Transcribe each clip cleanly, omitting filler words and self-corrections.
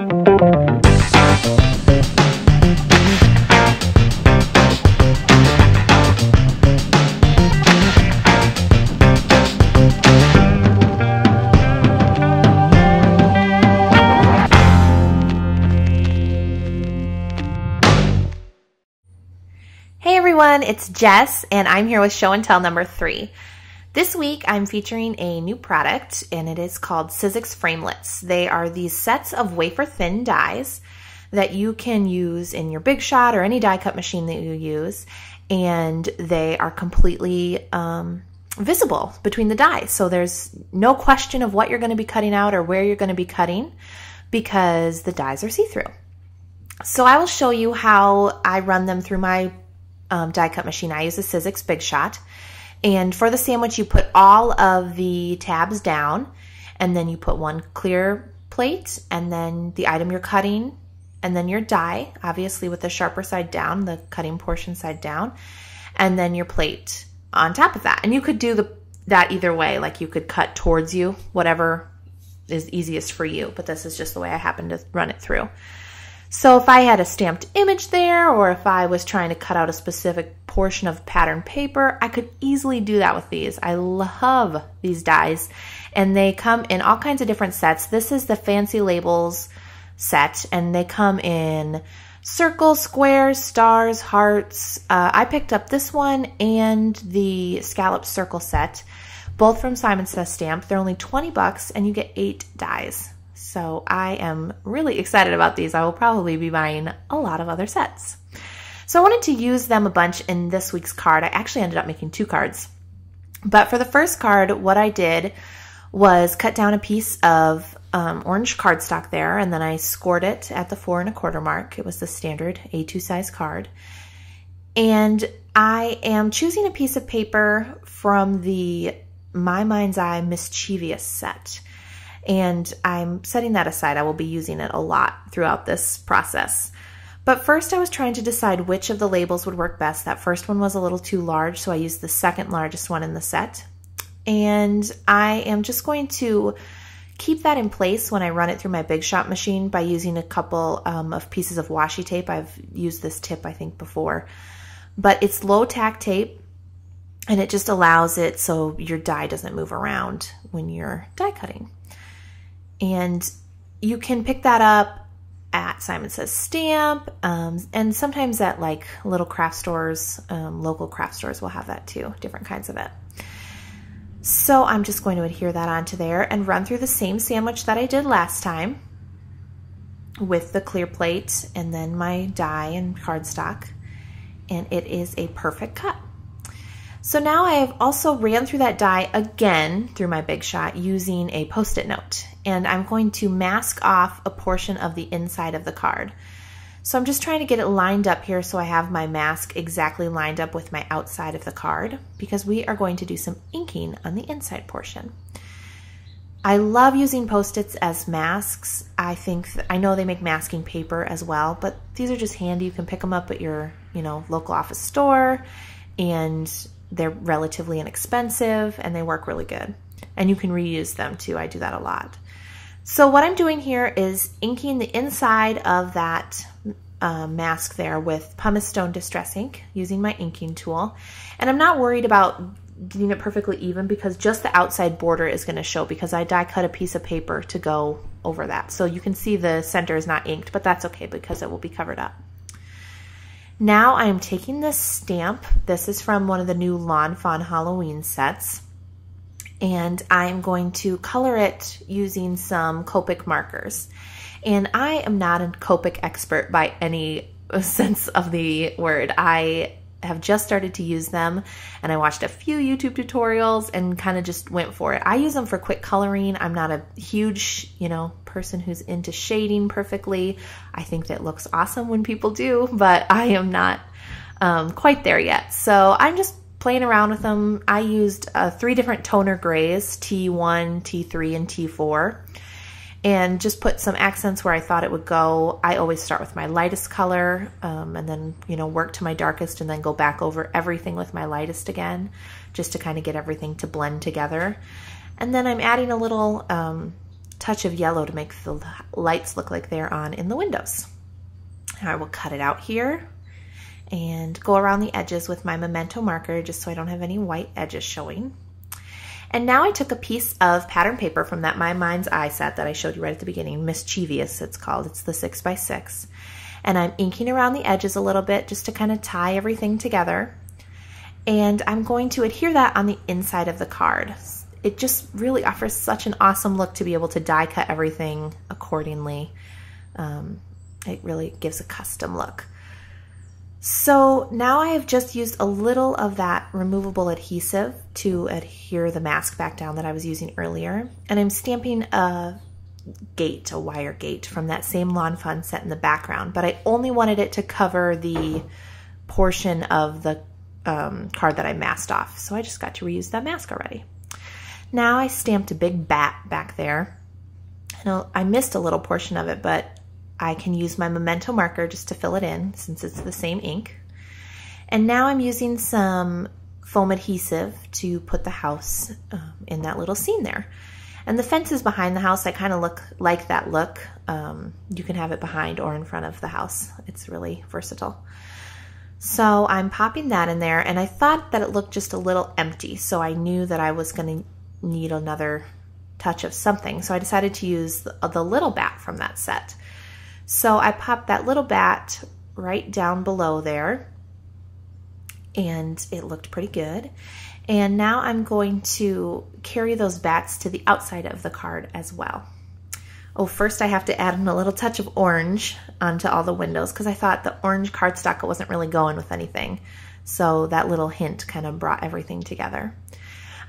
Hey everyone, it's Jess and I'm here with show and tell number 3. This week I'm featuring a new product and it is called Sizzix Framelits. They are these sets of wafer thin dies that you can use in your Big Shot or any die cut machine that you use, and they are completely visible between the dies. So there's no question of what you're going to be cutting out or where you're going to be cutting because the dies are see-through. So I will show you how I run them through my die cut machine. I use a Sizzix Big Shot, and for the sandwich you put all of the tabs down and then you put one clear plate and then the item you're cutting and then your die, obviously with the sharper side down, the cutting portion side down, and then your plate on top of that. And you could do that either way, like you could cut towards you, whatever is easiest for you, but this is just the way I happen to run it through. So if I had a stamped image there, or if I was trying to cut out a specific portion of pattern paper, I could easily do that with these. I love these dies, and they come in all kinds of different sets. This is the Fancy Labels set, and they come in circles, squares, stars, hearts. I picked up this one and the scalloped circle set, both from Simon Says Stamp. They're only 20 bucks, and you get 8 dies. So I am really excited about these. I will probably be buying a lot of other sets. So I wanted to use them a bunch in this week's card. I actually ended up making 2 cards. But for the first card, what I did was cut down a piece of orange cardstock there, and then I scored it at the 4 1/4 mark. It was the standard A2 size card. And I am choosing a piece of paper from the My Mind's Eye Mischievous set. And I'm setting that aside. I will be using it a lot throughout this process. But first I was trying to decide which of the labels would work best. That first one was a little too large, so I used the second largest one in the set. And I am just going to keep that in place when I run it through my Big Shot machine by using a couple of pieces of washi tape. I've used this tip, I think, before. But it's low tack tape, and it just allows it so your die doesn't move around when you're die cutting. And you can pick that up at Simon Says Stamp, and sometimes at like little craft stores, local craft stores will have that too, different kinds of it. So I'm just going to adhere that onto there and run through the same sandwich that I did last time with the clear plate and then my die and cardstock, and it is a perfect cut. So now I have also ran through that die again through my Big Shot using a Post-it note, and I'm going to mask off a portion of the inside of the card. So I'm just trying to get it lined up here so I have my mask exactly lined up with my outside of the card, because we are going to do some inking on the inside portion. I love using Post-its as masks. I know they make masking paper as well, but these are just handy. You can pick them up at your, local office store, and they're relatively inexpensive and they work really good. And you can reuse them too. I do that a lot. So what I'm doing here is inking the inside of that mask there with pumice stone distress ink using my inking tool. And I'm not worried about getting it perfectly even because just the outside border is going to show, because I die cut a piece of paper to go over that. So you can see the center is not inked, but that's okay because it will be covered up. Now I am taking this stamp. This is from one of the new Lawn Fawn Halloween sets, and I'm going to color it using some Copic markers. And I am not a Copic expert by any sense of the word. I have just started to use them, and I watched a few YouTube tutorials and kind of just went for it. I use them for quick coloring. I'm not a huge, person who's into shading perfectly. I think that looks awesome when people do, but I am not quite there yet. So I'm just playing around with them. I used 3 different toner grays, T1, T3, and T4. And just put some accents where I thought it would go. I always start with my lightest color and then, work to my darkest and then go back over everything with my lightest again, just to kind of get everything to blend together. And then I'm adding a little touch of yellow to make the lights look like they're on in the windows. I will cut it out here and go around the edges with my memento marker just so I don't have any white edges showing. And now I took a piece of pattern paper from that My Mind's Eye set that I showed you right at the beginning, Mischievous it's called, it's the 6x6. And I'm inking around the edges a little bit just to kind of tie everything together. And I'm going to adhere that on the inside of the card. It just really offers such an awesome look to be able to die cut everything accordingly. It really gives a custom look. So now I have just used a little of that removable adhesive to adhere the mask back down that I was using earlier. And I'm stamping a gate, a wire gate from that same Lawn Fun set in the background, but I only wanted it to cover the portion of the card that I masked off. So I just got to reuse that mask already. Now I stamped a big bat back there. I missed a little portion of it, but I can use my memento marker just to fill it in since it's the same ink. And now I'm using some foam adhesive to put the house in that little scene there. And the fence is behind the house. I kind of look like that look. You can have it behind or in front of the house. It's really versatile. So I'm popping that in there, and I thought that it looked just a little empty, so I knew that I was going to need another touch of something. So I decided to use the little bat from that set. So I popped that little bat right down below there, and it looked pretty good. And now I'm going to carry those bats to the outside of the card as well. Oh, first I have to add in a little touch of orange onto all the windows because I thought the orange cardstock wasn't really going with anything. So that little hint kind of brought everything together.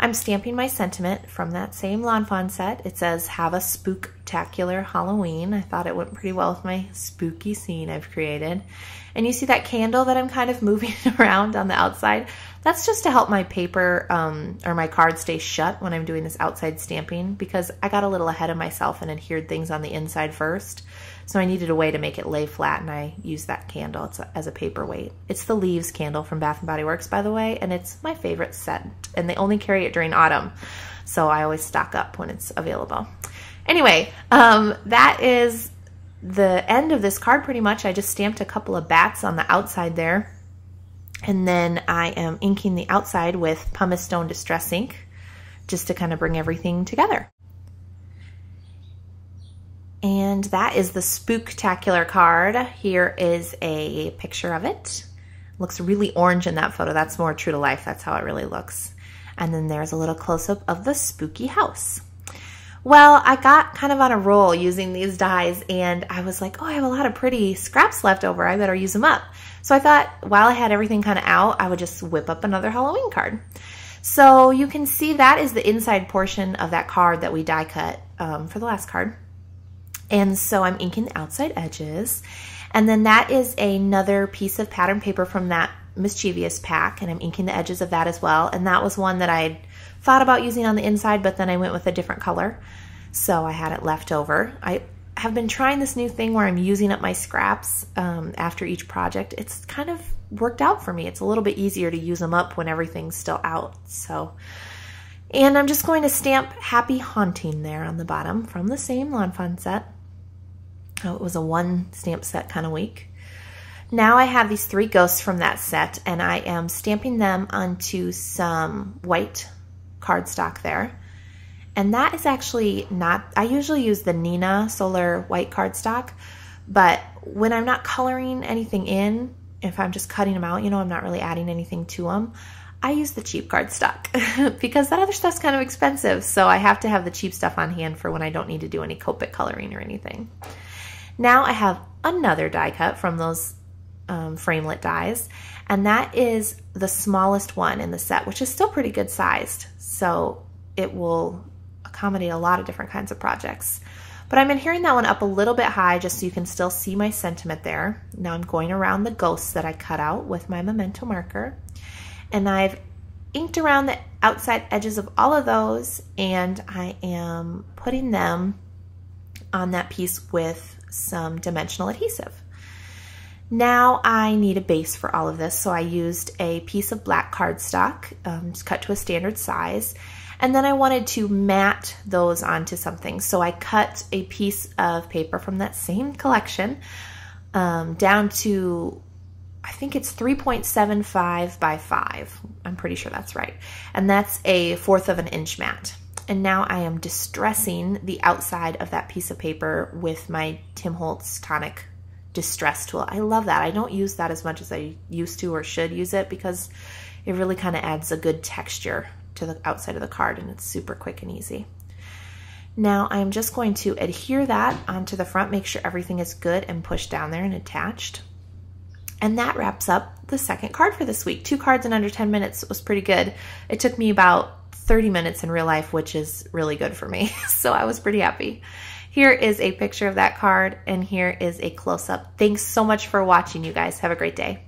I'm stamping my sentiment from that same Lawn Fawn set. It says, "Have a spooktacular Halloween." I thought it went pretty well with my spooky scene I've created. And you see that candle that I'm kind of moving around on the outside? That's just to help my paper or my card stay shut when I'm doing this outside stamping, because I got a little ahead of myself and adhered things on the inside first. So I needed a way to make it lay flat, and I used that candle as a paperweight. It's the Leaves candle from Bath & Body Works, by the way, and it's my favorite scent, and they only carry it during autumn, so I always stock up when it's available. Anyway, that is the end of this card pretty much. I just stamped a couple of bats on the outside there, and then I am inking the outside with Pumice Stone Distress ink just to kind of bring everything together. And that is the Spooktacular card. Here is a picture of it. Looks really orange in that photo. That's more true to life. That's how it really looks. And then there's a little close-up of the spooky house. Well, I got kind of on a roll using these dies, and I was like, oh, I have a lot of pretty scraps left over. I better use them up. So I thought while I had everything kind of out, I would just whip up another Halloween card. So you can see that is the inside portion of that card that we die cut for the last card. And so I'm inking the outside edges. And then that is another piece of pattern paper from that Mischievous pack, and I'm inking the edges of that as well. And that was one that I thought about using on the inside, but then I went with a different color. So I had it left over. I have been trying this new thing where I'm using up my scraps after each project. It's kind of worked out for me. It's a little bit easier to use them up when everything's still out. And I'm just going to stamp Happy Haunting there on the bottom from the same Lawn Fun set. Oh, it was a one stamp set kind of week. Now I have these 3 ghosts from that set, and I am stamping them onto some white cardstock there. And that is actually not, I usually use the Nina Solar white cardstock, but when I'm not coloring anything in, if I'm just cutting them out, you know, I'm not really adding anything to them, I use the cheap cardstock because that other stuff's kind of expensive. So I have to have the cheap stuff on hand for when I don't need to do any Copic coloring or anything. Now I have another die cut from those Framelit dies, and that is the smallest one in the set, which is still pretty good sized. So it will accommodate a lot of different kinds of projects. But I'm adhering that one up a little bit high just so you can still see my sentiment there. Now I'm going around the ghosts that I cut out with my memento marker, and I've inked around the outside edges of all of those, and I am putting them on that piece with some dimensional adhesive. Now I need a base for all of this, so I used a piece of black cardstock, just cut to a standard size, And then I wanted to mat those onto something. So I cut a piece of paper from that same collection down to, I think it's 3.75 by 5. I'm pretty sure that's right. And that's a 1/4 of an inch mat. And now I am distressing the outside of that piece of paper with my Tim Holtz Tonic Distress tool. I love that. I don't use that as much as I used to or should use it because it really kind of adds a good texture to the outside of the card, and it's super quick and easy. Now I'm just going to adhere that onto the front, make sure everything is good and pushed down there and attached. And that wraps up the second card for this week. 2 cards in under 10 minutes was pretty good. It took me about 30 minutes in real life, which is really good for me. So I was pretty happy. Here is a picture of that card, and here is a close-up. Thanks so much for watching, you guys. Have a great day.